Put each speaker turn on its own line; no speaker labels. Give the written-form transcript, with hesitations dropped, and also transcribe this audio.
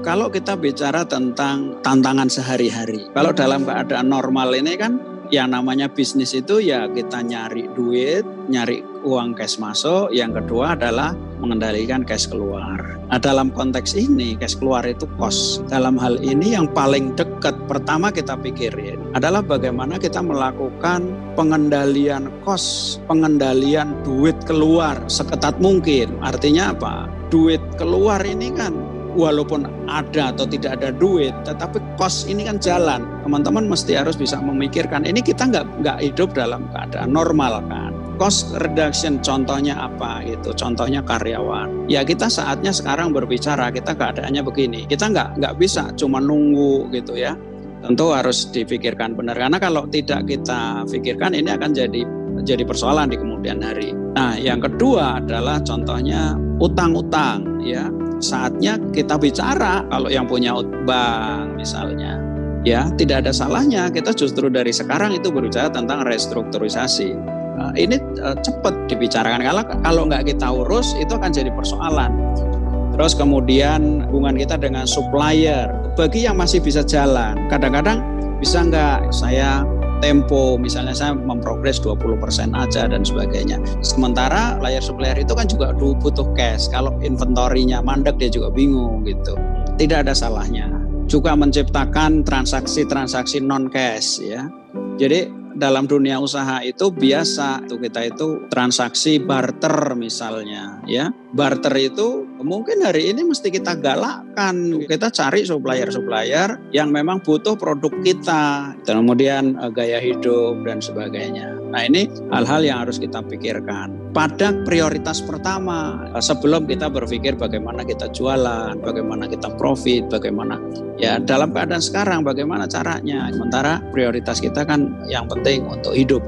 Kalau kita bicara tentang tantangan sehari-hari, kalau dalam keadaan normal ini kan yang namanya bisnis itu ya kita nyari duit, nyari uang cash masuk. Yang kedua adalah mengendalikan cash keluar. Nah, dalam konteks ini cash keluar itu cost. Dalam hal ini yang paling dekat pertama kita pikirin adalah bagaimana kita melakukan pengendalian cost, pengendalian duit keluar seketat mungkin. Artinya apa? Duit keluar ini kan walaupun ada atau tidak ada duit, tetapi cost ini kan jalan. Teman-teman mesti harus bisa memikirkan, ini kita nggak hidup dalam keadaan normal kan. Cost reduction contohnya apa gitu, contohnya karyawan. Ya kita saatnya sekarang berbicara, kita keadaannya begini. Kita nggak bisa cuma nunggu gitu ya. Tentu harus dipikirkan benar, karena kalau tidak kita pikirkan ini akan jadi persoalan di kemudian hari. Nah yang kedua adalah contohnya utang-utang ya. Saatnya kita bicara kalau yang punya bank misalnya ya tidak ada salahnya kita justru dari sekarang itu berbicara tentang restrukturisasi. Ini cepat dibicarakan, kalau nggak kita urus itu akan jadi persoalan. Terus kemudian hubungan kita dengan supplier bagi yang masih bisa jalan, kadang-kadang bisa nggak saya tempo misalnya saya memprogres 20% aja dan sebagainya. Sementara supplier itu kan juga butuh cash. Kalau inventorinya mandek dia juga bingung gitu. Tidak ada salahnya juga menciptakan transaksi-transaksi non cash ya. Jadi dalam dunia usaha itu biasa kita itu transaksi barter misalnya ya. Barter itu mungkin hari ini mesti kita galakkan. Kita cari supplier-supplier yang memang butuh produk kita. Kemudian gaya hidup dan sebagainya. Nah ini hal-hal yang harus kita pikirkan. Pada prioritas pertama sebelum kita berpikir bagaimana kita jualan, bagaimana kita profit, bagaimana ya dalam keadaan sekarang bagaimana caranya. Sementara prioritas kita kan yang penting untuk hidup.